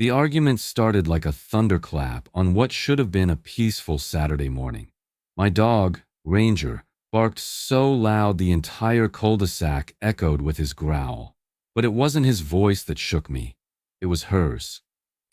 The argument started like a thunderclap on what should have been a peaceful Saturday morning. My dog, Ranger, barked so loud the entire cul-de-sac echoed with his growl. But it wasn't his voice that shook me. It was hers.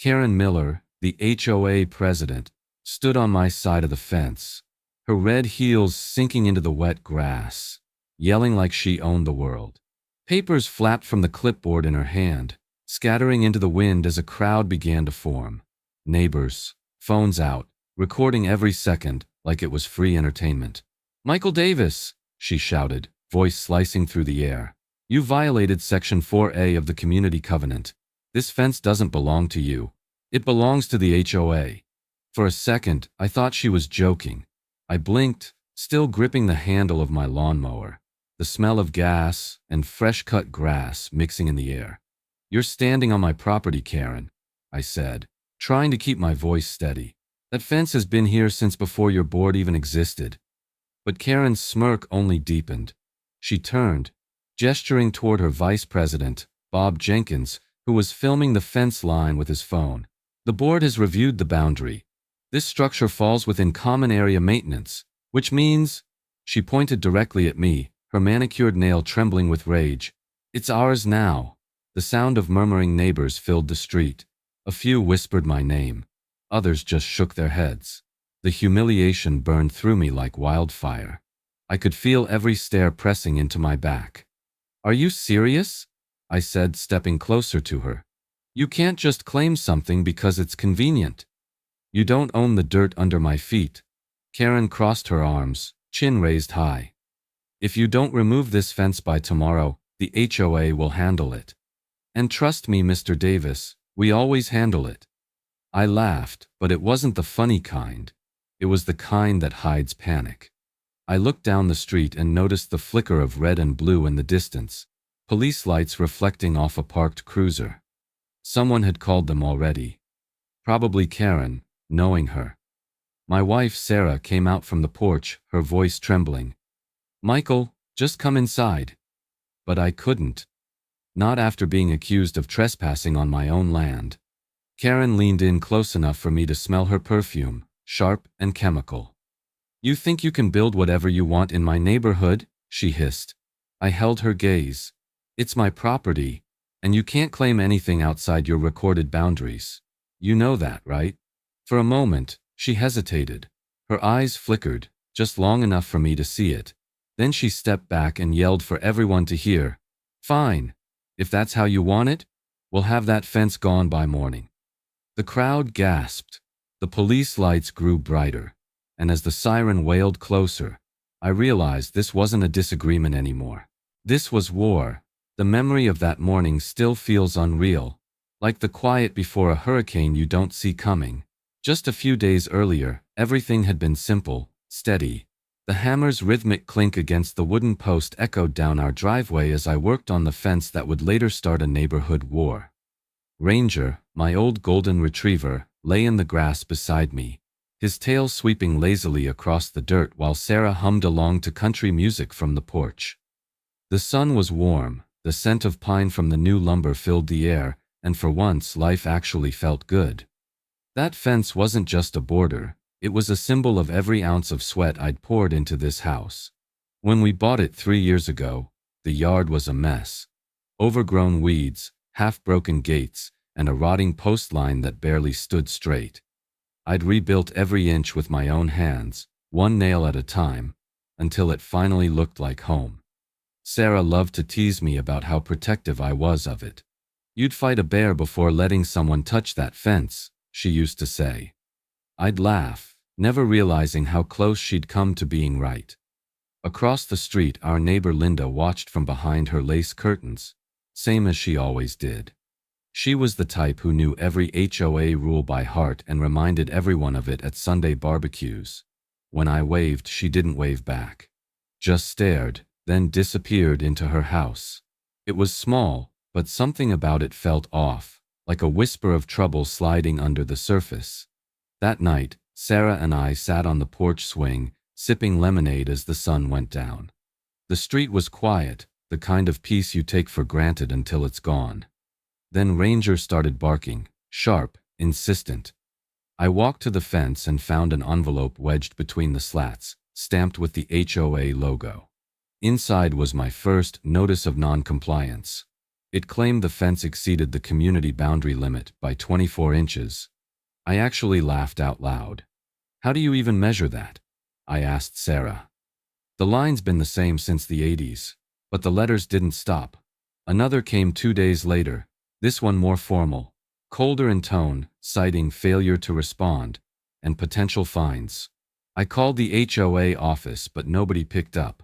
Karen Miller, the HOA president, stood on my side of the fence, her red heels sinking into the wet grass, yelling like she owned the world. Papers flapped from the clipboard in her hand, scattering into the wind as a crowd began to form. Neighbors, phones out, recording every second like it was free entertainment. "Michael Davis," she shouted, voice slicing through the air. "You violated Section 4A of the Community Covenant. This fence doesn't belong to you. It belongs to the HOA." For a second, I thought she was joking. I blinked, still gripping the handle of my lawnmower, the smell of gas and fresh-cut grass mixing in the air. "You're standing on my property, Karen," I said, trying to keep my voice steady. "That fence has been here since before your board even existed." But Karen's smirk only deepened. She turned, gesturing toward her vice president, Bob Jenkins, who was filming the fence line with his phone. "The board has reviewed the boundary. This structure falls within common area maintenance, which means," she pointed directly at me, her manicured nail trembling with rage, "it's ours now." The sound of murmuring neighbors filled the street. A few whispered my name. Others just shook their heads. The humiliation burned through me like wildfire. I could feel every stare pressing into my back. "Are you serious?" I said, stepping closer to her. "You can't just claim something because it's convenient. You don't own the dirt under my feet." Karen crossed her arms, chin raised high. "If you don't remove this fence by tomorrow, the HOA will handle it. And trust me, Mr. Davis, we always handle it." I laughed, but it wasn't the funny kind. It was the kind that hides panic. I looked down the street and noticed the flicker of red and blue in the distance, police lights reflecting off a parked cruiser. Someone had called them already. Probably Karen, knowing her. My wife, Sarah, came out from the porch, her voice trembling. "Michael, just come inside." But I couldn't. Not after being accused of trespassing on my own land. Karen leaned in close enough for me to smell her perfume, sharp and chemical. "You think you can build whatever you want in my neighborhood?" she hissed. I held her gaze. "It's my property, and you can't claim anything outside your recorded boundaries. You know that, right?" For a moment, she hesitated. Her eyes flickered, just long enough for me to see it. Then she stepped back and yelled for everyone to hear. "Fine. If that's how you want it, we'll have that fence gone by morning." The crowd gasped. The police lights grew brighter, and as the siren wailed closer, I realized this wasn't a disagreement anymore. This was war. The memory of that morning still feels unreal, like the quiet before a hurricane you don't see coming. Just a few days earlier, everything had been simple, steady. The hammer's rhythmic clink against the wooden post echoed down our driveway as I worked on the fence that would later start a neighborhood war. Ranger, my old golden retriever, lay in the grass beside me, his tail sweeping lazily across the dirt while Sarah hummed along to country music from the porch. The sun was warm, the scent of pine from the new lumber filled the air, and for once life actually felt good. That fence wasn't just a border, it was a symbol of every ounce of sweat I'd poured into this house. When we bought it 3 years ago, the yard was a mess. Overgrown weeds, half-broken gates, and a rotting post line that barely stood straight. I'd rebuilt every inch with my own hands, one nail at a time, until it finally looked like home. Sarah loved to tease me about how protective I was of it. "You'd fight a bear before letting someone touch that fence," she used to say. I'd laugh, never realizing how close she'd come to being right. Across the street, our neighbor Linda watched from behind her lace curtains, same as she always did. She was the type who knew every HOA rule by heart and reminded everyone of it at Sunday barbecues. When I waved, she didn't wave back. Just stared, then disappeared into her house. It was small, but something about it felt off, like a whisper of trouble sliding under the surface. That night, Sarah and I sat on the porch swing, sipping lemonade as the sun went down. The street was quiet, the kind of peace you take for granted until it's gone. Then Ranger started barking, sharp, insistent. I walked to the fence and found an envelope wedged between the slats, stamped with the HOA logo. Inside was my first notice of non-compliance. It claimed the fence exceeded the community boundary limit by 24 inches. I actually laughed out loud. How do you even measure that? I asked Sarah. The line's been the same since the 80s, but the letters didn't stop. Another came 2 days later, this one more formal, colder in tone, citing failure to respond and potential fines. I called the HOA office, but nobody picked up.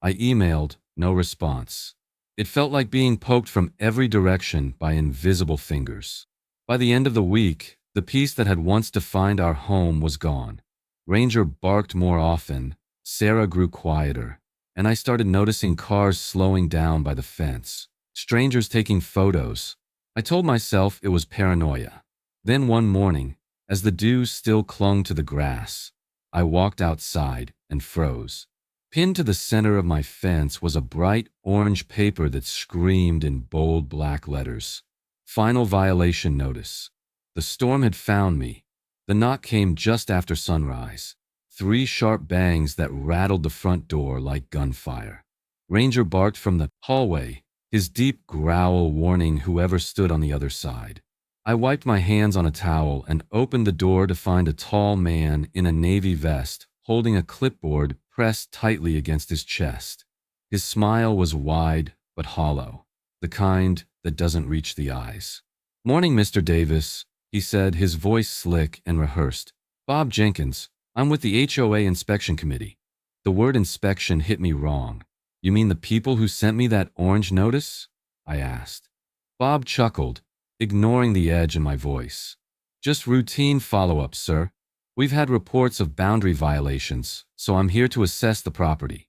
I emailed, no response. It felt like being poked from every direction by invisible fingers. By the end of the week, the peace that had once defined our home was gone. Ranger barked more often, Sarah grew quieter, and I started noticing cars slowing down by the fence, strangers taking photos. I told myself it was paranoia. Then one morning, as the dew still clung to the grass, I walked outside and froze. Pinned to the center of my fence was a bright orange paper that screamed in bold black letters. Final violation notice. The storm had found me. The knock came just after sunrise. 3 sharp bangs that rattled the front door like gunfire. Ranger barked from the hallway, his deep growl warning whoever stood on the other side. I wiped my hands on a towel and opened the door to find a tall man in a navy vest holding a clipboard pressed tightly against his chest. His smile was wide but hollow, the kind that doesn't reach the eyes. "Morning, Mr. Davis," he said, his voice slick and rehearsed. "Bob Jenkins. I'm with the HOA inspection committee." The word inspection hit me wrong. "You mean the people who sent me that orange notice?" I asked. Bob chuckled, ignoring the edge in my voice. "Just routine follow-up, sir. We've had reports of boundary violations, so I'm here to assess the property."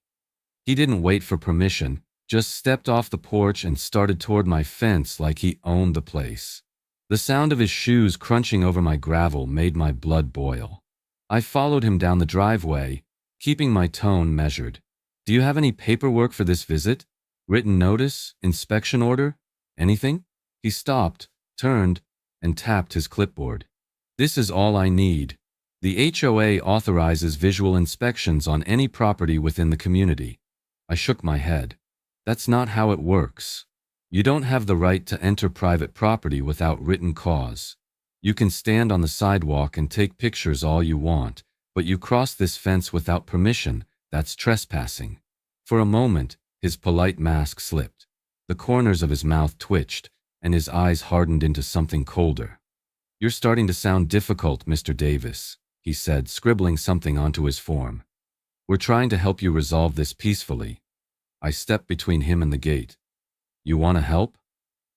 He didn't wait for permission, just stepped off the porch and started toward my fence like he owned the place. The sound of his shoes crunching over my gravel made my blood boil. I followed him down the driveway, keeping my tone measured. "Do you have any paperwork for this visit? Written notice? Inspection order? Anything?" He stopped, turned, and tapped his clipboard. "This is all I need. The HOA authorizes visual inspections on any property within the community." I shook my head. "That's not how it works. You don't have the right to enter private property without written cause. You can stand on the sidewalk and take pictures all you want, but you cross this fence without permission, that's trespassing." For a moment, his polite mask slipped. The corners of his mouth twitched, and his eyes hardened into something colder. "You're starting to sound difficult, Mr. Davis," he said, scribbling something onto his form. "We're trying to help you resolve this peacefully." I stepped between him and the gate. "You want to help?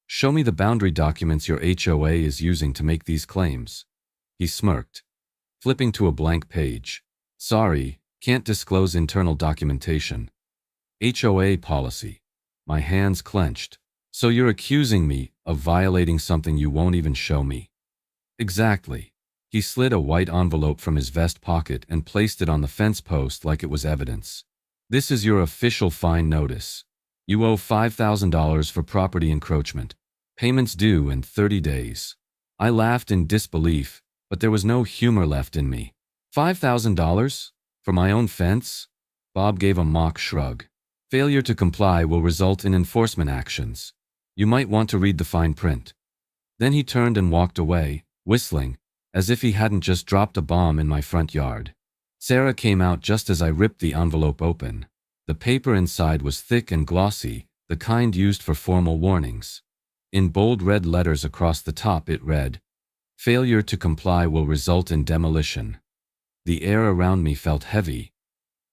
Show me the boundary documents your HOA is using to make these claims." He smirked, flipping to a blank page. "Sorry, can't disclose internal documentation." HOA policy. My hands clenched. "So you're accusing me of violating something you won't even show me?" "Exactly." He slid a white envelope from his vest pocket and placed it on the fence post like it was evidence. "This is your official fine notice. You owe $5,000 for property encroachment. Payments due in 30 days. I laughed in disbelief, but there was no humor left in me. $5,000? For my own fence? Bob gave a mock shrug. "Failure to comply will result in enforcement actions. You might want to read the fine print." Then he turned and walked away, whistling, as if he hadn't just dropped a bomb in my front yard. Sarah came out just as I ripped the envelope open. The paper inside was thick and glossy, the kind used for formal warnings. In bold red letters across the top it read, "Failure to comply will result in demolition." The air around me felt heavy.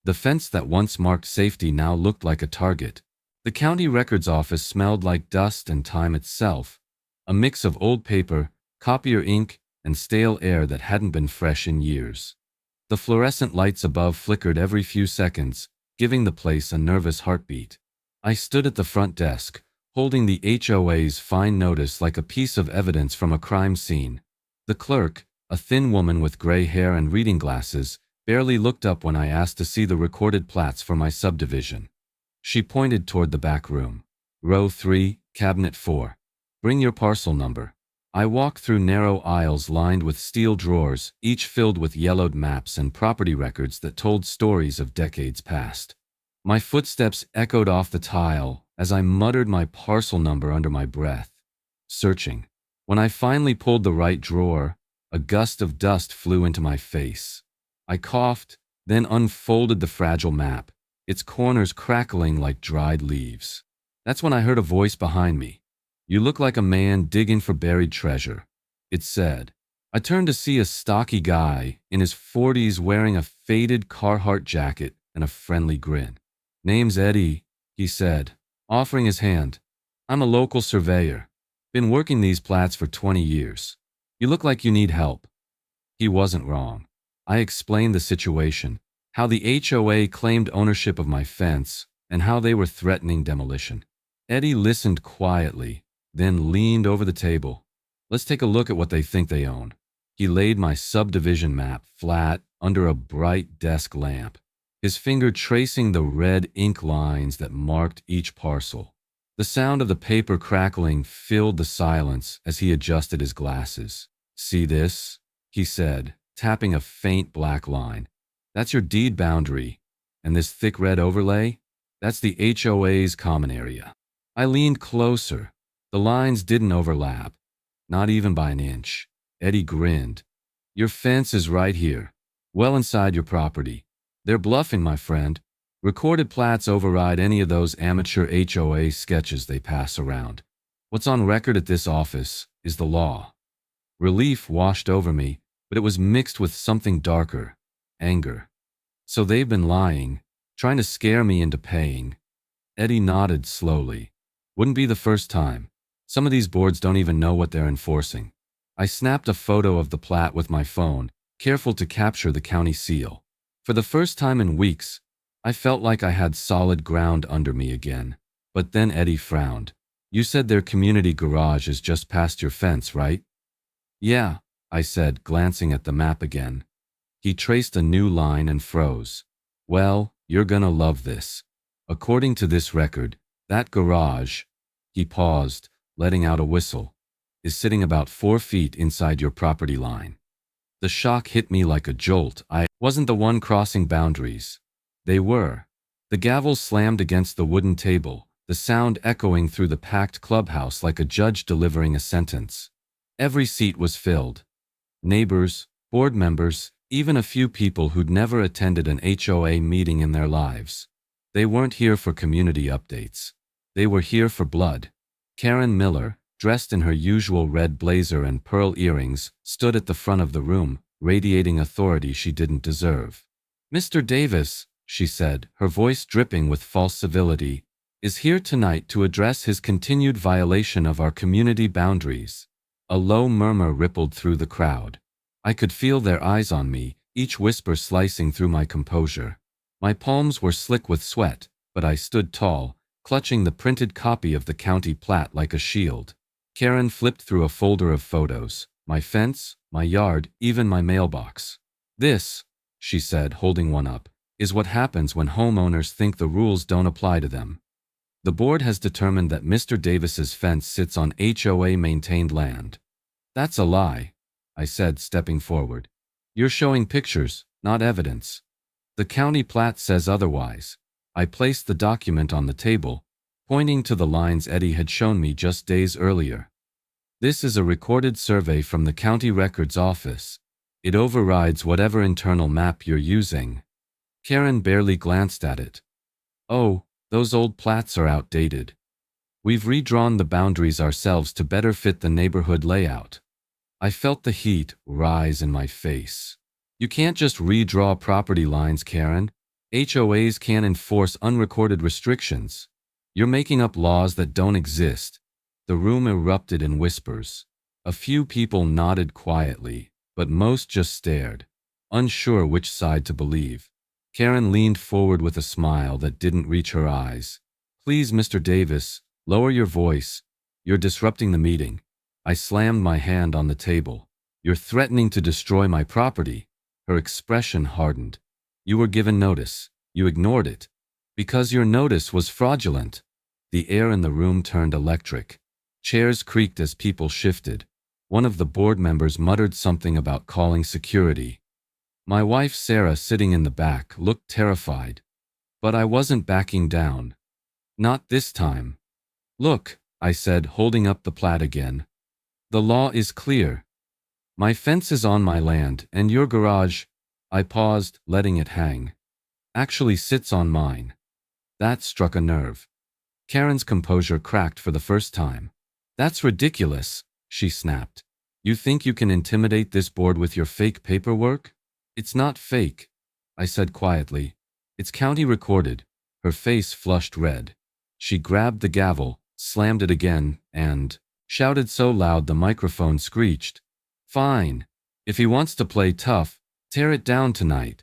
The fence that once marked safety now looked like a target. The county records office smelled like dust and time itself, a mix of old paper, copier ink, and stale air that hadn't been fresh in years. The fluorescent lights above flickered every few seconds, giving the place a nervous heartbeat. I stood at the front desk, holding the HOA's fine notice like a piece of evidence from a crime scene. The clerk, a thin woman with gray hair and reading glasses, barely looked up when I asked to see the recorded plats for my subdivision. She pointed toward the back room. "Row 3, cabinet 4. Bring your parcel number." I walked through narrow aisles lined with steel drawers, each filled with yellowed maps and property records that told stories of decades past. My footsteps echoed off the tile as I muttered my parcel number under my breath, searching. When I finally pulled the right drawer, a gust of dust flew into my face. I coughed, then unfolded the fragile map, its corners crackling like dried leaves. That's when I heard a voice behind me. "You look like a man digging for buried treasure," it said. I turned to see a stocky guy in his 40s wearing a faded Carhartt jacket and a friendly grin. "Name's Eddie," he said, offering his hand. "I'm a local surveyor. Been working these plats for 20 years. You look like you need help." He wasn't wrong. I explained the situation, how the HOA claimed ownership of my fence, and how they were threatening demolition. Eddie listened quietly, then leaned over the table. "Let's take a look at what they think they own." He laid my subdivision map flat under a bright desk lamp, his finger tracing the red ink lines that marked each parcel. The sound of the paper crackling filled the silence as he adjusted his glasses. "See this?" he said, tapping a faint black line. "That's your deed boundary. And this thick red overlay? That's the HOA's common area." I leaned closer. The lines didn't overlap, not even by an inch. Eddie grinned. "Your fence is right here, well inside your property. They're bluffing, my friend. Recorded plats override any of those amateur HOA sketches they pass around. What's on record at this office is the law." Relief washed over me, but it was mixed with something darker, anger. "So they've been lying, trying to scare me into paying." Eddie nodded slowly. "Wouldn't be the first time. Some of these boards don't even know what they're enforcing." I snapped a photo of the plat with my phone, careful to capture the county seal. For the first time in weeks, I felt like I had solid ground under me again. But then Eddie frowned. "You said their community garage is just past your fence, right?" "Yeah," I said, glancing at the map again. He traced a new line and froze. "Well, you're gonna love this. According to this record, that garage," he paused, letting out a whistle, "is sitting about 4 feet inside your property line." The shock hit me like a jolt. I wasn't the one crossing boundaries. They were. The gavel slammed against the wooden table, the sound echoing through the packed clubhouse like a judge delivering a sentence. Every seat was filled. Neighbors, board members, even a few people who'd never attended an HOA meeting in their lives. They weren't here for community updates. They were here for blood. Karen Miller, dressed in her usual red blazer and pearl earrings, stood at the front of the room, radiating authority she didn't deserve. "Mr. Davis," she said, her voice dripping with false civility, "is here tonight to address his continued violation of our community boundaries." A low murmur rippled through the crowd. I could feel their eyes on me, each whisper slicing through my composure. My palms were slick with sweat, but I stood tall, clutching the printed copy of the county plat like a shield. Karen flipped through a folder of photos, my fence, my yard, even my mailbox. "This," she said, holding one up, "is what happens when homeowners think the rules don't apply to them. The board has determined that Mr. Davis's fence sits on HOA-maintained land." "That's a lie," I said, stepping forward. "You're showing pictures, not evidence. The county plat says otherwise." I placed the document on the table, pointing to the lines Eddie had shown me just days earlier. "This is a recorded survey from the county records office. It overrides whatever internal map you're using." Karen barely glanced at it. "Oh, those old plats are outdated. We've redrawn the boundaries ourselves to better fit the neighborhood layout." I felt the heat rise in my face. "You can't just redraw property lines, Karen. HOAs can't enforce unrecorded restrictions. You're making up laws that don't exist." The room erupted in whispers. A few people nodded quietly, but most just stared, unsure which side to believe. Karen leaned forward with a smile that didn't reach her eyes. "Please, Mr. Davis, lower your voice. You're disrupting the meeting." I slammed my hand on the table. "You're threatening to destroy my property." Her expression hardened. "You were given notice. You ignored it. Because your notice was fraudulent." The air in the room turned electric. Chairs creaked as people shifted. One of the board members muttered something about calling security. My wife Sarah, sitting in the back, looked terrified. But I wasn't backing down. Not this time. Look, I said, holding up the plat again. The law is clear. My fence is on my land, and your garage, I paused, letting it hang, actually sits on mine. That struck a nerve. Karen's composure cracked for the first time. That's ridiculous, she snapped. You think you can intimidate this board with your fake paperwork? It's not fake, I said quietly. It's county recorded. Her face flushed red. She grabbed the gavel, slammed it again, and shouted so loud the microphone screeched. Fine. If he wants to play tough, tear it down tonight.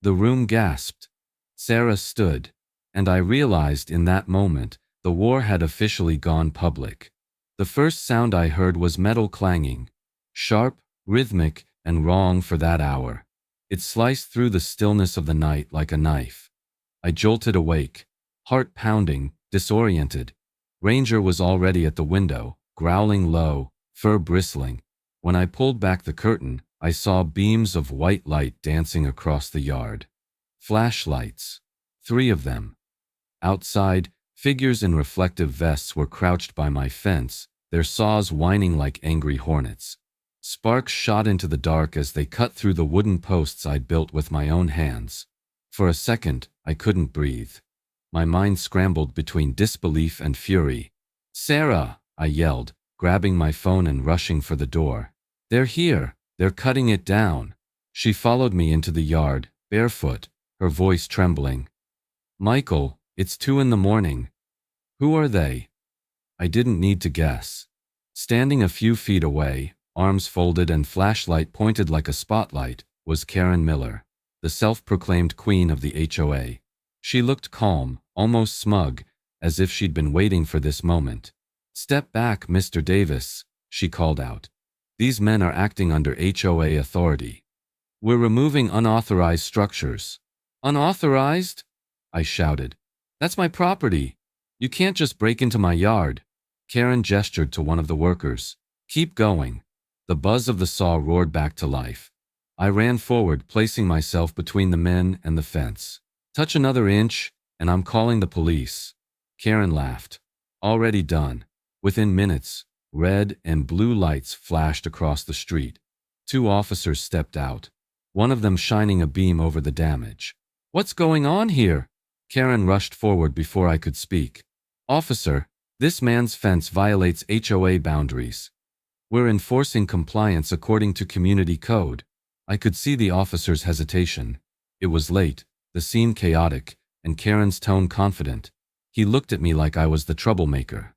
The room gasped. Sarah stood, and I realized in that moment the war had officially gone public. The first sound I heard was metal clanging, sharp, rhythmic, and wrong for that hour. It sliced through the stillness of the night like a knife. I jolted awake, heart pounding, disoriented. Ranger was already at the window, growling low, fur bristling. When I pulled back the curtain, I saw beams of white light dancing across the yard. Flashlights. 3 of them. Outside, figures in reflective vests were crouched by my fence, their saws whining like angry hornets. Sparks shot into the dark as they cut through the wooden posts I'd built with my own hands. For a second, I couldn't breathe. My mind scrambled between disbelief and fury. "Sarah!" I yelled, grabbing my phone and rushing for the door. "They're here! They're cutting it down!" She followed me into the yard, barefoot, her voice trembling. "Michael, it's 2 in the morning. Who are they?" I didn't need to guess. Standing a few feet away, arms folded and flashlight pointed like a spotlight, was Karen Miller, the self-proclaimed queen of the HOA. She looked calm, almost smug, as if she'd been waiting for this moment. "Step back, Mr. Davis," she called out. "These men are acting under HOA authority. We're removing unauthorized structures." "Unauthorized?" I shouted. "That's my property. You can't just break into my yard." Karen gestured to one of the workers. "Keep going." The buzz of the saw roared back to life. I ran forward, placing myself between the men and the fence. "Touch another inch, and I'm calling the police." Karen laughed. "Already done." Within minutes, red and blue lights flashed across the street. 2 officers stepped out, one of them shining a beam over the damage. "What's going on here?" Karen rushed forward before I could speak. "Officer, this man's fence violates HOA boundaries. We're enforcing compliance according to community code." I could see the officer's hesitation. It was late, the scene chaotic, and Karen's tone confident. He looked at me like I was the troublemaker.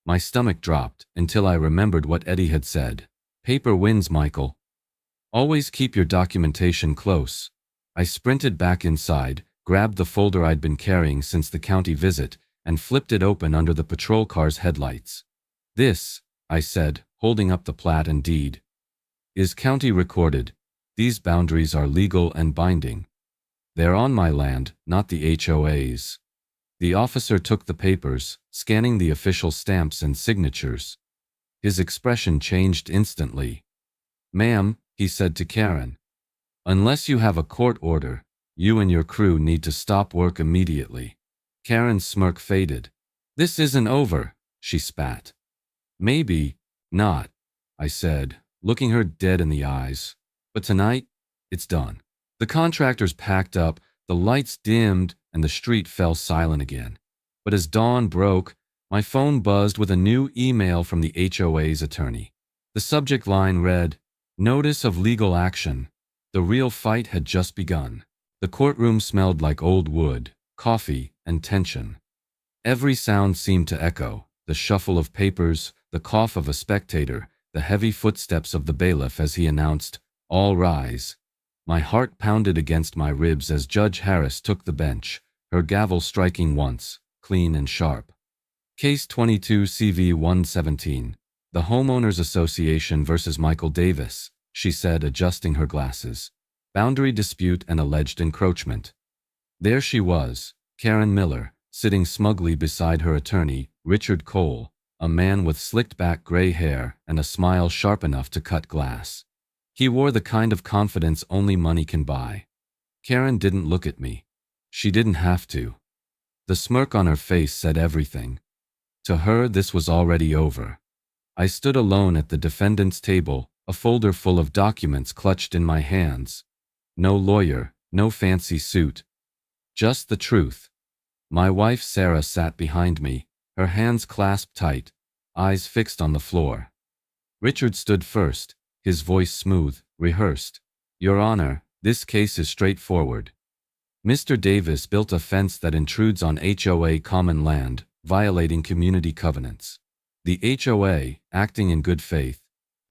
My stomach dropped until I remembered what Eddie had said. "Paper wins, Michael. Always keep your documentation close." I sprinted back inside, grabbed the folder I'd been carrying since the county visit, and flipped it open under the patrol car's headlights. "This," I said, holding up the plat and deed, "is county recorded. These boundaries are legal and binding. They're on my land, not the HOA's." The officer took the papers, scanning the official stamps and signatures. His expression changed instantly. "Ma'am," he said to Karen, "unless you have a court order, you and your crew need to stop work immediately." Karen's smirk faded. "This isn't over," she spat. "Maybe not," I said, looking her dead in the eyes. "But tonight, it's done." The contractors packed up, the lights dimmed, and the street fell silent again. But as dawn broke, my phone buzzed with a new email from the HOA's attorney. The subject line read, "Notice of legal action." The real fight had just begun. The courtroom smelled like old wood, coffee, and tension. Every sound seemed to echo: the shuffle of papers, the cough of a spectator, the heavy footsteps of the bailiff as he announced, "All rise." My heart pounded against my ribs as Judge Harris took the bench, her gavel striking once, clean and sharp. Case 22 CV 117. The Homeowners Association versus Michael Davis, she said, adjusting her glasses. Boundary dispute and alleged encroachment. There she was, Karen Miller, sitting smugly beside her attorney, Richard Cole, a man with slicked-back gray hair and a smile sharp enough to cut glass. He wore the kind of confidence only money can buy. Karen didn't look at me. She didn't have to. The smirk on her face said everything. To her, this was already over. I stood alone at the defendant's table, a folder full of documents clutched in my hands. No lawyer, no fancy suit. Just the truth. My wife Sarah sat behind me, her hands clasped tight, eyes fixed on the floor. Richard stood first, his voice smooth, rehearsed. Your Honor, this case is straightforward. Mr. Davis built a fence that intrudes on HOA common land, violating community covenants. The HOA, acting in good faith,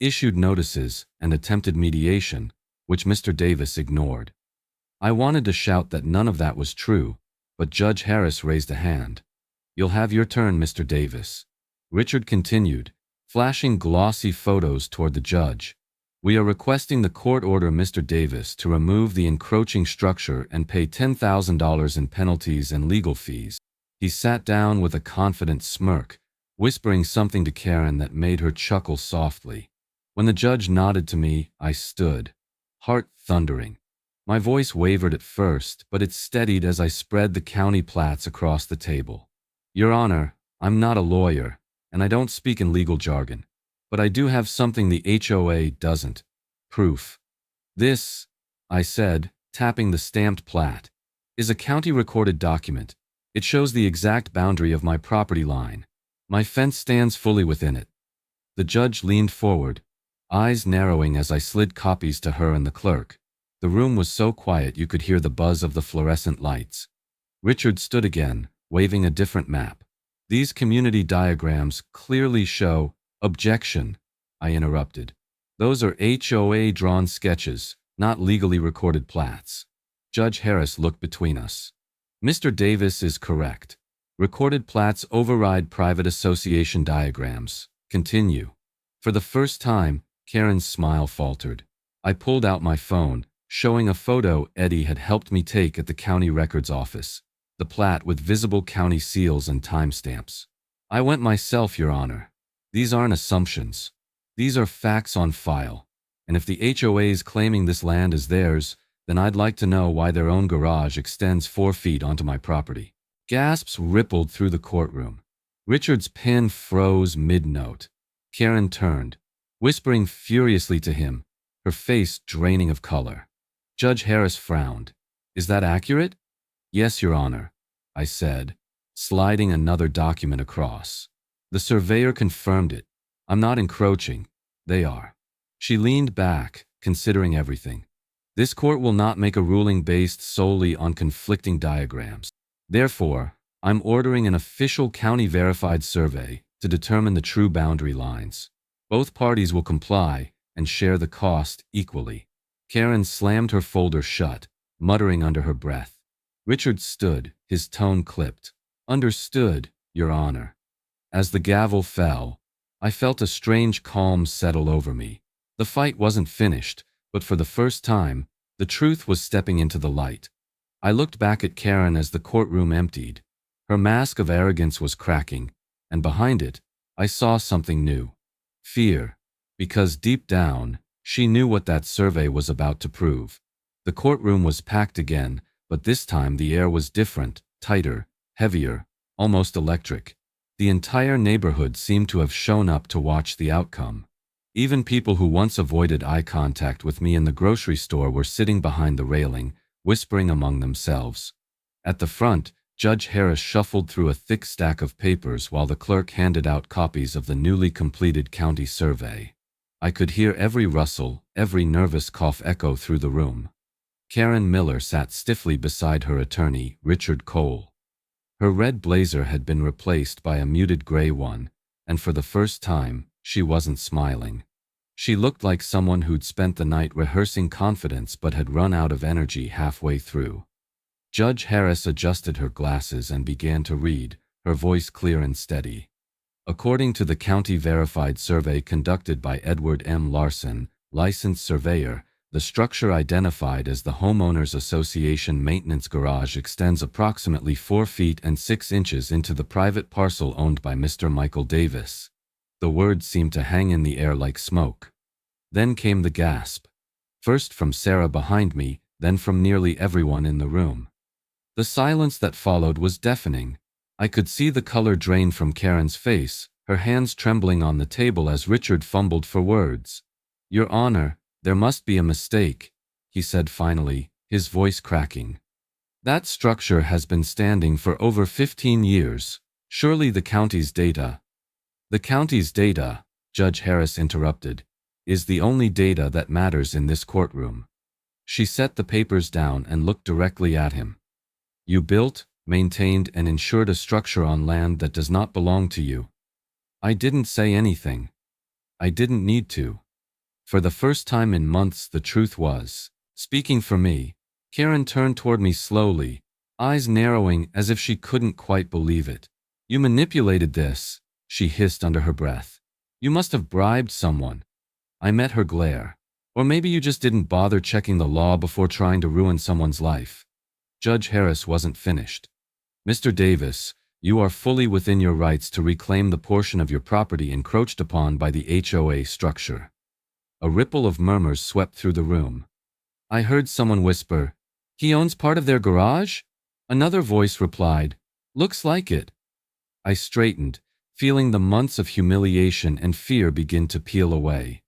issued notices and attempted mediation, which Mr. Davis ignored. I wanted to shout that none of that was true, but Judge Harris raised a hand. You'll have your turn, Mr. Davis. Richard continued, flashing glossy photos toward the judge. We are requesting the court order Mr. Davis to remove the encroaching structure and pay $10,000 in penalties and legal fees. He sat down with a confident smirk, whispering something to Karen that made her chuckle softly. When the judge nodded to me, I stood, heart thundering. My voice wavered at first, but it steadied as I spread the county plats across the table. Your Honor, I'm not a lawyer, and I don't speak in legal jargon, but I do have something the HOA doesn't. Proof. This, I said, tapping the stamped plat, is a county-recorded document. It shows the exact boundary of my property line. My fence stands fully within it. The judge leaned forward, eyes narrowing as I slid copies to her and the clerk. The room was so quiet you could hear the buzz of the fluorescent lights. Richard stood again, waving a different map. These community diagrams clearly show— Objection, I interrupted. Those are HOA-drawn sketches, not legally recorded plats. Judge Harris looked between us. Mr. Davis is correct. Recorded plats override private association diagrams. Continue. For the first time, Karen's smile faltered. I pulled out my phone, showing a photo Eddie had helped me take at the county records office. The plat with visible county seals and timestamps. I went myself, Your Honor. These aren't assumptions. These are facts on file. And if the HOA is claiming this land is theirs, then I'd like to know why their own garage extends 4 feet onto my property. Gasps rippled through the courtroom. Richard's pen froze mid-note. Karen turned, whispering furiously to him, her face draining of color. Judge Harris frowned. Is that accurate? Yes, Your Honor, I said, sliding another document across. The surveyor confirmed it. I'm not encroaching. They are. She leaned back, considering everything. This court will not make a ruling based solely on conflicting diagrams. Therefore, I'm ordering an official county-verified survey to determine the true boundary lines. Both parties will comply and share the cost equally. Karen slammed her folder shut, muttering under her breath. Richard stood, his tone clipped. Understood, Your Honor. As the gavel fell, I felt a strange calm settle over me. The fight wasn't finished, but for the first time, the truth was stepping into the light. I looked back at Karen as the courtroom emptied. Her mask of arrogance was cracking, and behind it, I saw something new. Fear. Because deep down, she knew what that survey was about to prove. The courtroom was packed again, but this time the air was different, tighter, heavier, almost electric. The entire neighborhood seemed to have shown up to watch the outcome. Even people who once avoided eye contact with me in the grocery store were sitting behind the railing, whispering among themselves. At the front, Judge Harris shuffled through a thick stack of papers while the clerk handed out copies of the newly completed county survey. I could hear every rustle, every nervous cough echo through the room. Karen Miller sat stiffly beside her attorney, Richard Cole. Her red blazer had been replaced by a muted gray one, and for the first time, she wasn't smiling. She looked like someone who'd spent the night rehearsing confidence but had run out of energy halfway through. Judge Harris adjusted her glasses and began to read, her voice clear and steady. According to the county-verified survey conducted by Edward M. Larson, licensed surveyor, The structure identified as the Homeowners Association Maintenance Garage extends approximately 4 feet and 6 inches into the private parcel owned by Mr. Michael Davis. The words seemed to hang in the air like smoke. Then came the gasp. First from Sarah behind me, then from nearly everyone in the room. The silence that followed was deafening. I could see the color drain from Karen's face, her hands trembling on the table as Richard fumbled for words. "Your Honor, there must be a mistake," he said finally, his voice cracking. "That structure has been standing for over 15 years. Surely the county's data—" "The county's data," Judge Harris interrupted, "is the only data that matters in this courtroom." She set the papers down and looked directly at him. "You built, maintained, and insured a structure on land that does not belong to you." I didn't say anything. I didn't need to. For the first time in months, the truth was speaking for me. Karen turned toward me slowly, eyes narrowing as if she couldn't quite believe it. "You manipulated this," she hissed under her breath. "You must have bribed someone." I met her glare. "Or maybe you just didn't bother checking the law before trying to ruin someone's life." Judge Harris wasn't finished. "Mr. Davis, you are fully within your rights to reclaim the portion of your property encroached upon by the HOA structure." A ripple of murmurs swept through the room. I heard someone whisper, "He owns part of their garage?" Another voice replied, "Looks like it." I straightened, feeling the months of humiliation and fear begin to peel away.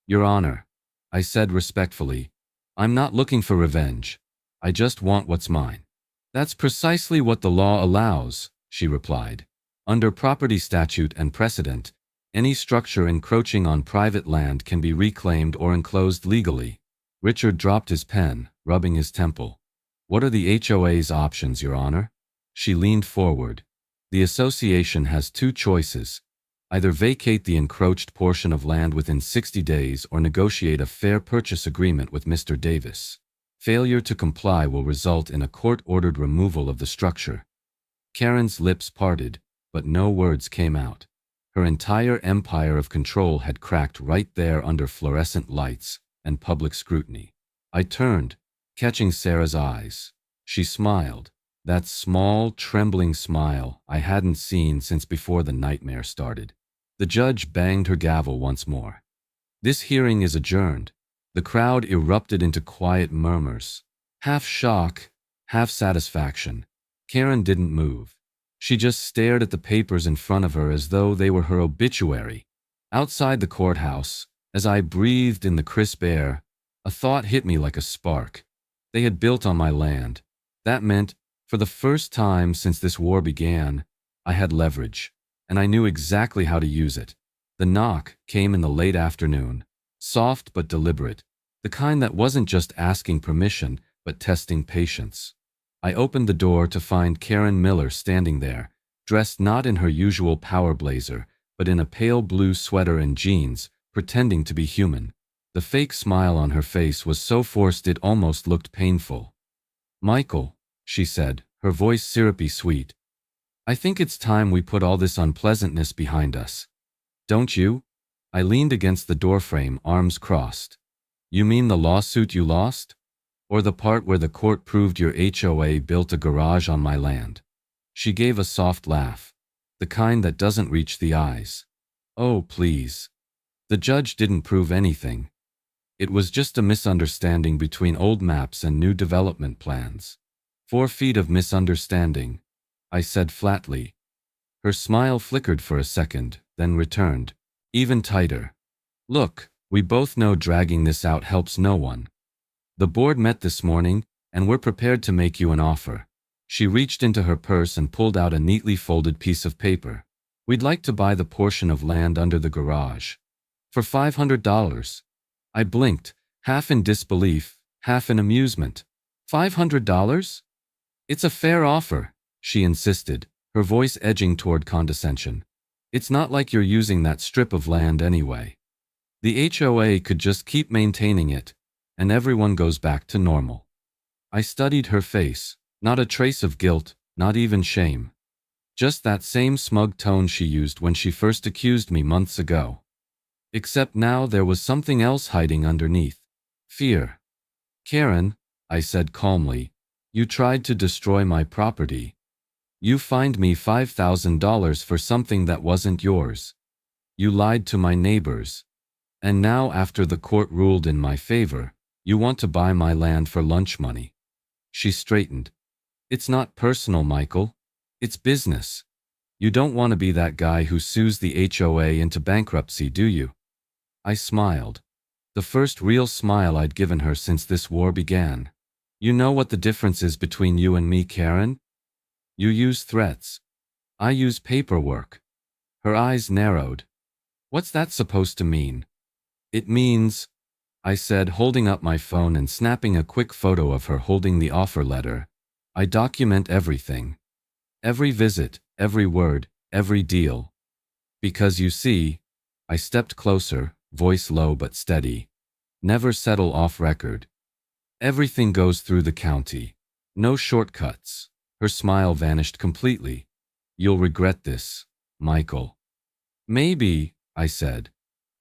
"Your Honor," I said respectfully, "I'm not looking for revenge. I just want what's mine." "That's precisely what the law allows," she replied. "Under property statute and precedent, any structure encroaching on private land can be reclaimed or enclosed legally." Richard dropped his pen, rubbing his temple. "What are the HOA's options, Your Honor?" She leaned forward. "The association has two choices. Either vacate the encroached portion of land within 60 days or negotiate a fair purchase agreement with Mr. Davis. Failure to comply will result in a court-ordered removal of the structure." Karen's lips parted, but no words came out. Her entire empire of control had cracked right there under fluorescent lights and public scrutiny. I turned, catching Sarah's eyes. She smiled, that small, trembling smile I hadn't seen since before the nightmare started. The judge banged her gavel once more. "This hearing is adjourned." The crowd erupted into quiet murmurs, half shock, half satisfaction. Karen didn't move. She just stared at the papers in front of her as though they were her obituary. Outside the courthouse, as I breathed in the crisp air, a thought hit me like a spark. They had built on my land. That meant, for the first time since this war began, I had leverage, and I knew exactly how to use it. The knock came in the late afternoon, soft but deliberate, the kind that wasn't just asking permission, but testing patience. I opened the door to find Karen Miller standing there, dressed not in her usual power blazer, but in a pale blue sweater and jeans, pretending to be human. The fake smile on her face was so forced it almost looked painful. "Michael," she said, her voice syrupy sweet, "I think it's time we put all this unpleasantness behind us. Don't you?" I leaned against the doorframe, arms crossed. "You mean the lawsuit you lost? Or the part where the court proved your HOA built a garage on my land?" She gave a soft laugh, the kind that doesn't reach the eyes. "Oh, please. The judge didn't prove anything. It was just a misunderstanding between old maps and new development plans." 4 feet of misunderstanding," I said flatly. Her smile flickered for a second, then returned, even tighter. "Look, we both know dragging this out helps no one. The board met this morning, and we're prepared to make you an offer." She reached into her purse and pulled out a neatly folded piece of paper. "We'd like to buy the portion of land under the garage. For $500. I blinked, half in disbelief, half in amusement. $500? "It's a fair offer," she insisted, her voice edging toward condescension. "It's not like you're using that strip of land anyway. The HOA could just keep maintaining it, and everyone goes back to normal." I studied her face, not a trace of guilt, not even shame. Just that same smug tone she used when she first accused me months ago. Except now there was something else hiding underneath. Fear. Karen, I said calmly, you tried to destroy my property. You fined me $5,000 for something that wasn't yours. You lied to my neighbors. And now, after the court ruled in my favor, you want to buy my land for lunch money. She straightened. It's not personal, Michael. It's business. You don't want to be that guy who sues the HOA into bankruptcy, do you? I smiled. The first real smile I'd given her since this war began. You know what the difference is between you and me, Karen? You use threats. I use paperwork. Her eyes narrowed. What's that supposed to mean? It means, I said, holding up my phone and snapping a quick photo of her holding the offer letter, I document everything. Every visit, every word, every deal. Because you see, I stepped closer, voice low but steady. Never settle off record. Everything goes through the county. No shortcuts. Her smile vanished completely. You'll regret this, Michael. Maybe, I said.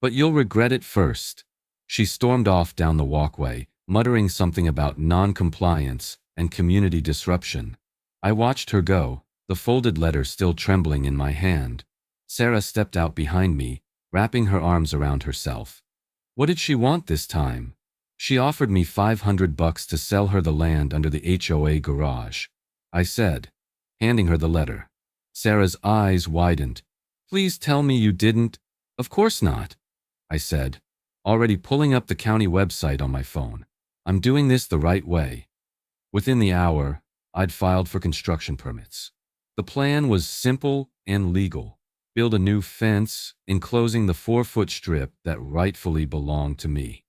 But you'll regret it first. She stormed off down the walkway, muttering something about non-compliance and community disruption. I watched her go, the folded letter still trembling in my hand. Sarah stepped out behind me, wrapping her arms around herself. What did she want this time? She offered me $500 to sell her the land under the HOA garage, I said, handing her the letter. Sarah's eyes widened. Please tell me you didn't. Of course not, I said, already pulling up the county website on my phone. I'm doing this the right way. Within the hour, I'd filed for construction permits. The plan was simple and legal. Build a new fence enclosing the 4-foot strip that rightfully belonged to me,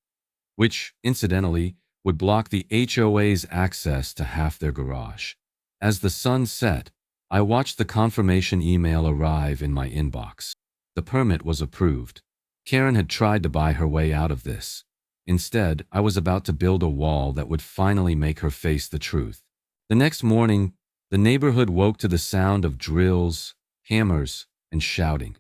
which, incidentally, would block the HOA's access to half their garage. As the sun set, I watched the confirmation email arrive in my inbox. The permit was approved. Karen had tried to buy her way out of this. Instead, I was about to build a wall that would finally make her face the truth. The next morning, the neighborhood woke to the sound of drills, hammers, and shouting.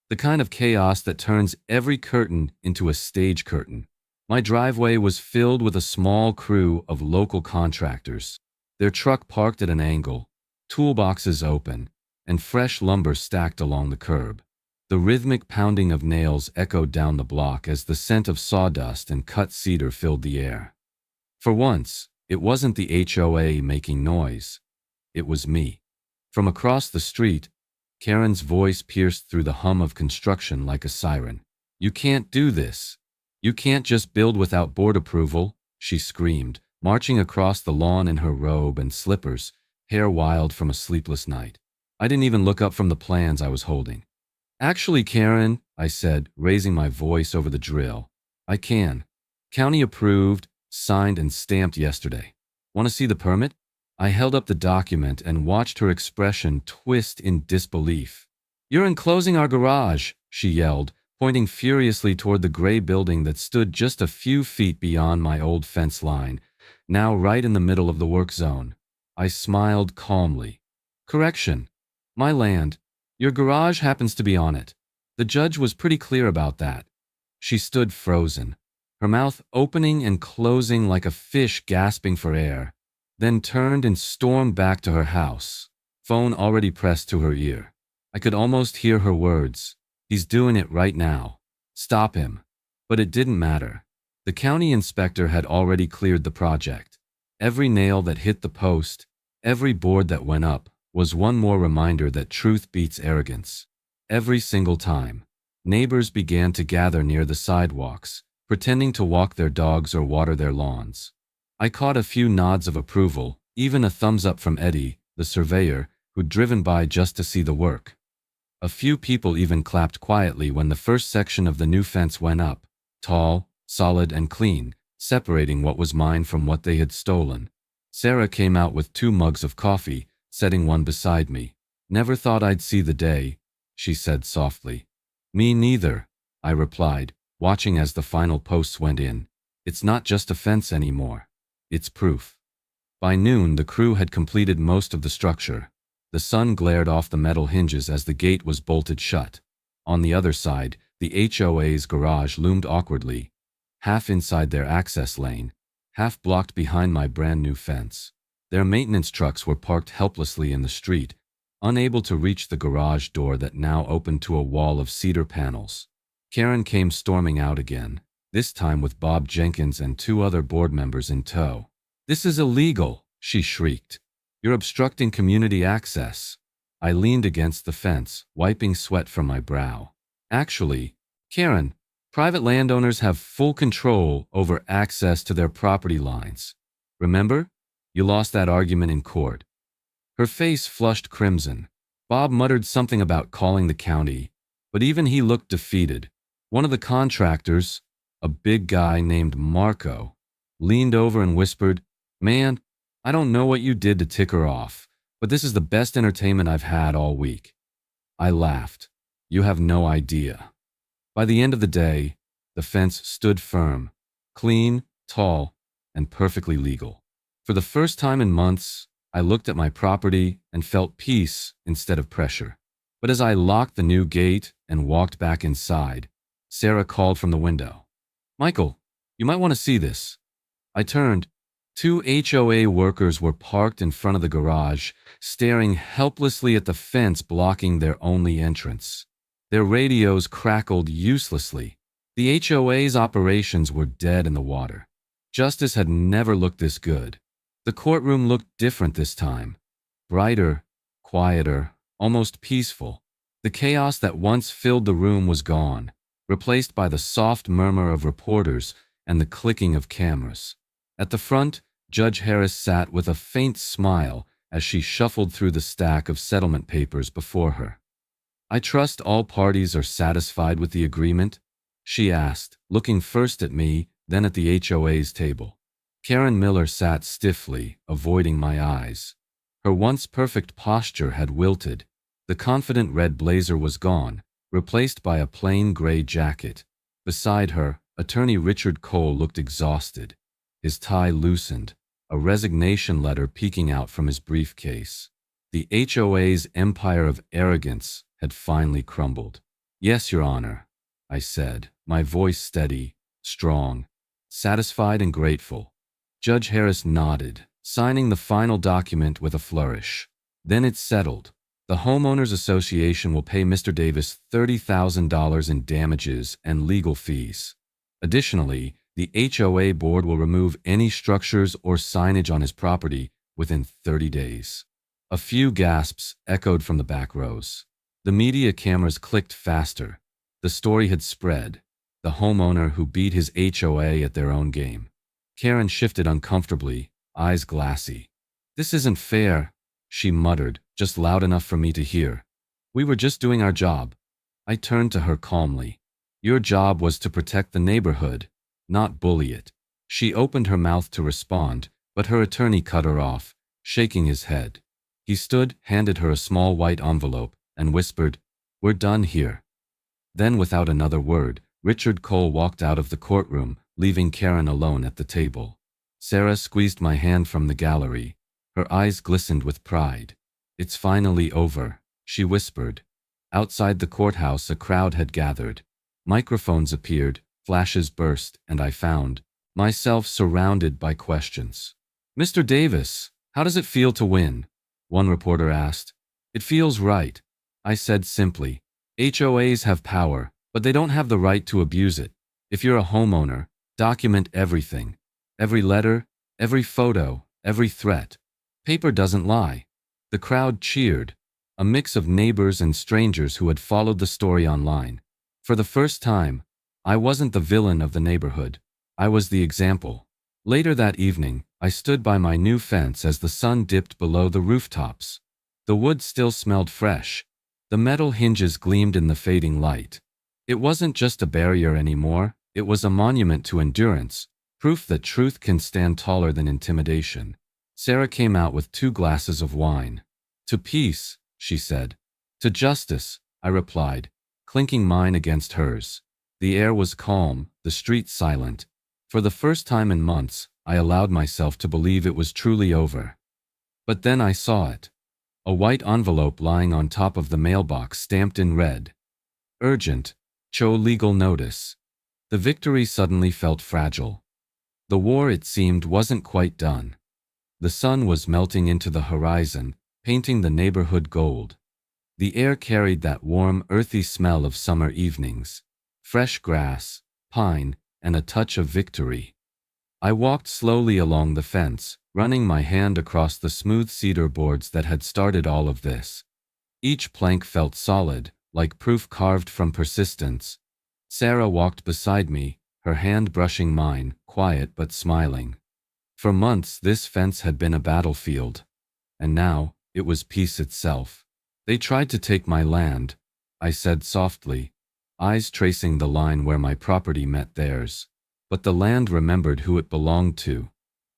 The kind of chaos that turns every curtain into a stage curtain. My driveway was filled with a small crew of local contractors, their truck parked at an angle, toolboxes open, and fresh lumber stacked along the curb. The rhythmic pounding of nails echoed down the block as the scent of sawdust and cut cedar filled the air. For once, it wasn't the HOA making noise. It was me. From across the street, Karen's voice pierced through the hum of construction like a siren. You can't do this. You can't just build without board approval, she screamed, marching across the lawn in her robe and slippers, hair wild from a sleepless night. I didn't even look up from the plans I was holding. Actually, Karen, I said, raising my voice over the drill, I can. County approved, signed and stamped yesterday. Want to see the permit? I held up the document and watched her expression twist in disbelief. You're enclosing our garage, she yelled, pointing furiously toward the gray building that stood just a few feet beyond my old fence line, now right in the middle of the work zone. I smiled calmly. Correction. My land. Your garage happens to be on it. The judge was pretty clear about that. She stood frozen, her mouth opening and closing like a fish gasping for air, then turned and stormed back to her house, phone already pressed to her ear. I could almost hear her words. He's doing it right now. Stop him. But it didn't matter. The county inspector had already cleared the project. Every nail that hit the post, every board that went up, was one more reminder that truth beats arrogance. Every single time, neighbors began to gather near the sidewalks, pretending to walk their dogs or water their lawns. I caught a few nods of approval, even a thumbs up from Eddie, the surveyor, who'd driven by just to see the work. A few people even clapped quietly when the first section of the new fence went up, tall, solid, and clean, separating what was mine from what they had stolen. Sarah came out with 2 mugs of coffee, setting one beside me. Never thought I'd see the day, she said softly. Me neither, I replied, watching as the final posts went in. It's not just a fence anymore. It's proof. By noon, the crew had completed most of the structure. The sun glared off the metal hinges as the gate was bolted shut. On the other side, the HOA's garage loomed awkwardly, half inside their access lane, half blocked behind my brand new fence. Their maintenance trucks were parked helplessly in the street, unable to reach the garage door that now opened to a wall of cedar panels. Karen came storming out again, this time with Bob Jenkins and 2 other board members in tow. "This is illegal," she shrieked. "You're obstructing community access." I leaned against the fence, wiping sweat from my brow. "Actually, Karen, private landowners have full control over access to their property lines. Remember? You lost that argument in court." Her face flushed crimson. Bob muttered something about calling the county, but even he looked defeated. One of the contractors, a big guy named Marco, leaned over and whispered, "Man, I don't know what you did to tick her off, but this is the best entertainment I've had all week." I laughed. "You have no idea." By the end of the day, the fence stood firm, clean, tall, and perfectly legal. For the first time in months, I looked at my property and felt peace instead of pressure. But as I locked the new gate and walked back inside, Sarah called from the window. "Michael, you might want to see this." I turned. 2 HOA workers were parked in front of the garage, staring helplessly at the fence blocking their only entrance. Their radios crackled uselessly. The HOA's operations were dead in the water. Justice had never looked this good. The courtroom looked different this time. Brighter, quieter, almost peaceful. The chaos that once filled the room was gone, replaced by the soft murmur of reporters and the clicking of cameras. At the front, Judge Harris sat with a faint smile as she shuffled through the stack of settlement papers before her. "I trust all parties are satisfied with the agreement?" she asked, looking first at me, then at the HOA's table. Karen Miller sat stiffly, avoiding my eyes. Her once perfect posture had wilted. The confident red blazer was gone, replaced by a plain gray jacket. Beside her, Attorney Richard Cole looked exhausted. His tie loosened, a resignation letter peeking out from his briefcase. The HOA's empire of arrogance had finally crumbled. "Yes, Your Honor," I said, my voice steady, strong, satisfied and grateful. Judge Harris nodded, signing the final document with a flourish. "Then it's settled. The Homeowners Association will pay Mr. Davis $30,000 in damages and legal fees. Additionally, the HOA board will remove any structures or signage on his property within 30 days. A few gasps echoed from the back rows. The media cameras clicked faster. The story had spread. The homeowner who beat his HOA at their own game. Karen shifted uncomfortably, eyes glassy. "This isn't fair," she muttered, just loud enough for me to hear. "We were just doing our job." I turned to her calmly. "Your job was to protect the neighborhood, not bully it." She opened her mouth to respond, but her attorney cut her off, shaking his head. He stood, handed her a small white envelope, and whispered, "We're done here." Then, without another word, Richard Cole walked out of the courtroom, leaving Karen alone at the table. Sarah squeezed my hand from the gallery. Her eyes glistened with pride. "It's finally over," she whispered. Outside the courthouse, a crowd had gathered. Microphones appeared, flashes burst, and I found myself surrounded by questions. "Mr. Davis, how does it feel to win?" one reporter asked. "It feels right," I said simply. "HOAs have power, but they don't have the right to abuse it. If you're a homeowner, document everything. Every letter, every photo, every threat. Paper doesn't lie." The crowd cheered, a mix of neighbors and strangers who had followed the story online. For the first time, I wasn't the villain of the neighborhood. I was the example. Later that evening, I stood by my new fence as the sun dipped below the rooftops. The wood still smelled fresh. The metal hinges gleamed in the fading light. It wasn't just a barrier anymore, it was a monument to endurance, proof that truth can stand taller than intimidation. Sarah came out with 2 glasses of wine. "To peace," she said. "To justice," I replied, clinking mine against hers. The air was calm, the street silent. For the first time in months, I allowed myself to believe it was truly over. But then I saw it. A white envelope lying on top of the mailbox stamped in red. "Urgent. Cho legal notice." The victory suddenly felt fragile. The war, it seemed, wasn't quite done. The sun was melting into the horizon, painting the neighborhood gold. The air carried that warm, earthy smell of summer evenings, fresh grass, pine, and a touch of victory. I walked slowly along the fence, running my hand across the smooth cedar boards that had started all of this. Each plank felt solid, like proof carved from persistence. Sarah walked beside me, her hand brushing mine, quiet but smiling. For months this fence had been a battlefield, and now it was peace itself. They tried to take my land, I said softly, eyes tracing the line where my property met theirs. But the land remembered who it belonged to.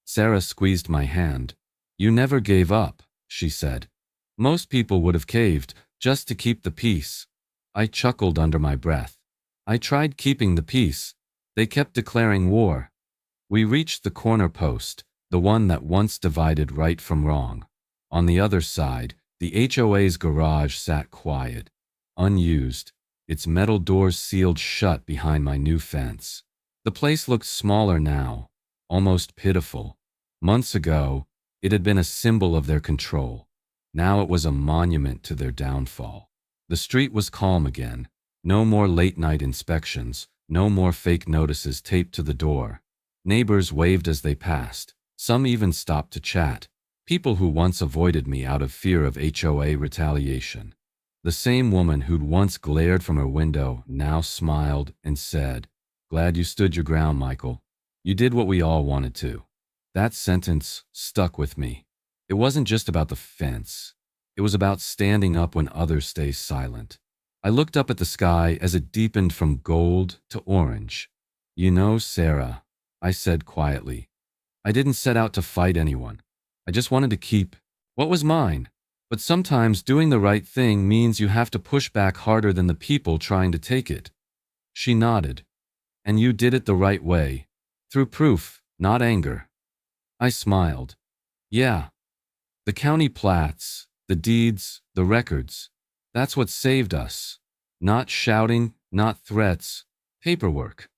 Sarah squeezed my hand. You never gave up, she said. Most people would have caved, just to keep the peace. I chuckled under my breath. I tried keeping the peace. They kept declaring war. We reached the corner post, the one that once divided right from wrong. On the other side, the HOA's garage sat quiet, unused, its metal doors sealed shut behind my new fence. The place looked smaller now, almost pitiful. Months ago, it had been a symbol of their control. Now it was a monument to their downfall. The street was calm again. No more late-night inspections, no more fake notices taped to the door. Neighbors waved as they passed. Some even stopped to chat. People who once avoided me out of fear of HOA retaliation. The same woman who'd once glared from her window now smiled and said, "Glad you stood your ground, Michael. You did what we all wanted to." That sentence stuck with me. It wasn't just about the fence. It was about standing up when others stay silent. I looked up at the sky as it deepened from gold to orange. You know, Sarah, I said quietly, I didn't set out to fight anyone. I just wanted to keep what was mine. But sometimes doing the right thing means you have to push back harder than the people trying to take it. She nodded. And you did it the right way. Through proof, not anger. I smiled. Yeah. The county plats, the deeds, the records. That's what saved us. Not shouting, not threats. Paperwork.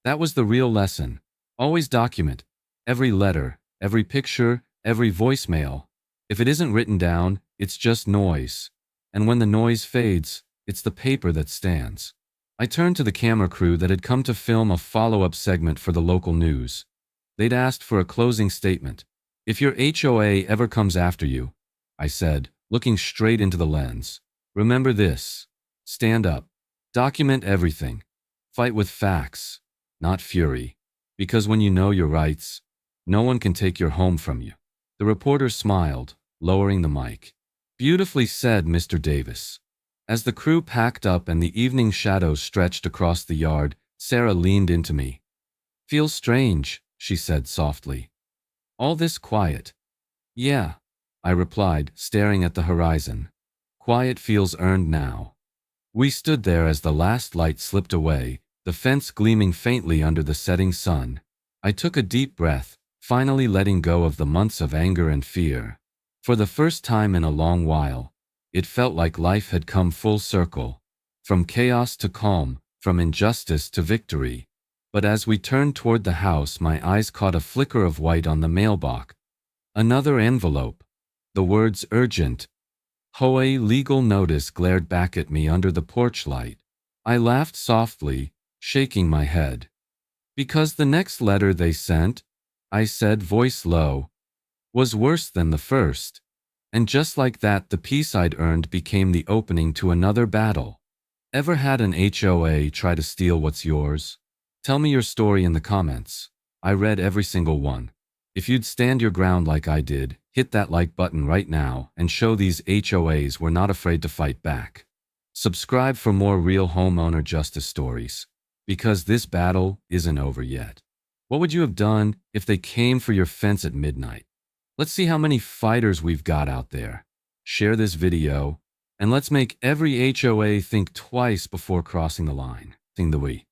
That was the real lesson. Always document. Every letter, every picture, every voicemail. If it isn't written down, it's just noise. And when the noise fades, it's the paper that stands. I turned to the camera crew that had come to film a follow-up segment for the local news. They'd asked for a closing statement. If your HOA ever comes after you, I said, looking straight into the lens, remember this. Stand up. Document everything. Fight with facts, not fury. Because when you know your rights, no one can take your home from you. The reporter smiled, lowering the mic. Beautifully said, Mr. Davis. As the crew packed up and the evening shadows stretched across the yard, Sarah leaned into me. Feels strange, she said softly. All this quiet. Yeah, I replied, staring at the horizon. Quiet feels earned now. We stood there as the last light slipped away, the fence gleaming faintly under the setting sun. I took a deep breath, finally letting go of the months of anger and fear. For the first time in a long while, it felt like life had come full circle, from chaos to calm, from injustice to victory. But as we turned toward the house, my eyes caught a flicker of white on the mailbox. Another envelope. The words urgent. HOA legal notice glared back at me under the porch light. I laughed softly, shaking my head. Because the next letter they sent, I said, voice low, was worse than the first. And just like that, the peace I'd earned became the opening to another battle. Ever had an HOA try to steal what's yours? Tell me your story in the comments. I read every single one. If you'd stand your ground like I did, hit that like button right now and show these HOAs we're not afraid to fight back. Subscribe for more real homeowner justice stories, because this battle isn't over yet. What would you have done if they came for your fence at midnight? Let's see how many fighters we've got out there. Share this video, and let's make every HOA think twice before crossing the line. Sing the we.